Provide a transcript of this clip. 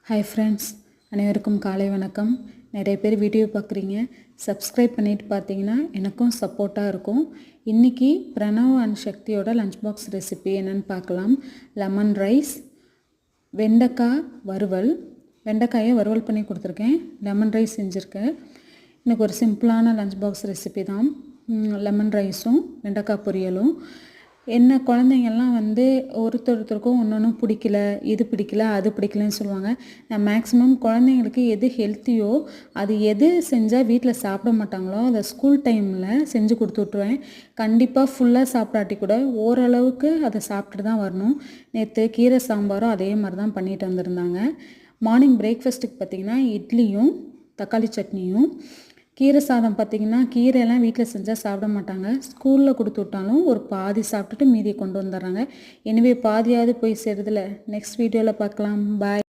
Hi friends, அனைவருக்கும் காலை வணக்கம். நிறைய பேர் வீடியோ பார்க்குறீங்க, சப்ஸ்கிரைப் பண்ணிவிட்டு பார்த்தீங்கன்னா எனக்கும் சப்போர்ட்டாக இருக்கும். இன்றைக்கி பிரணவ் அண்ட் சக்தியோட லஞ்ச் பாக்ஸ் ரெசிபி என்னென்னு பார்க்கலாம். லெமன் ரைஸ், வெண்டைக்காய் வறுவல், வெண்டைக்காயை வறுவல் பண்ணி கொடுத்துருக்கேன். லெமன் ரைஸ் செஞ்சுருக்கேன். எனக்கு ஒரு சிம்பிளான லஞ்ச் பாக்ஸ் ரெசிபி தான். லெமன் ரைஸும் வெண்டைக்காய் பொரியலும். என்ன குழந்தைங்கள்லாம் ஒருத்தருக்கும் ஒன்று பிடிக்கல, இது பிடிக்கல, அது பிடிக்கலன்னு சொல்லுவாங்க. நான் மேக்ஸிமம் குழந்தைங்களுக்கு எது ஹெல்த்தியோ அது எது செஞ்சால் வீட்டில் சாப்பிட மாட்டாங்களோ அதை ஸ்கூல் டைமில் செஞ்சு கொடுத்து விட்ருவேன். கண்டிப்பாக ஃபுல்லாக சாப்பிடாட்டி கூட ஓரளவுக்கு அதை சாப்பிட்டுட்டு தான் வரணும். நேற்று கீரை சாம்பாரும் அதே மாதிரி தான் பண்ணிட்டு வந்திருந்தாங்க. மார்னிங் பிரேக்ஃபாஸ்ட்டுக்கு பார்த்திங்கன்னா இட்லியும் தக்காளி சட்னியும். கீரை சாதம் பார்த்திங்கன்னா கீரையெல்லாம் வீட்டில் செஞ்சால் சாப்பிட மாட்டாங்க. ஸ்கூலில் கொடுத்து விட்டாலும் ஒரு பாதி சாப்பிட்டுட்டு மீதியை கொண்டு வந்துடுறாங்க. எனவே பாதியாவது போய் சேருதில்ல. நெக்ஸ்ட் வீடியோவில் பார்க்கலாம். பாய்.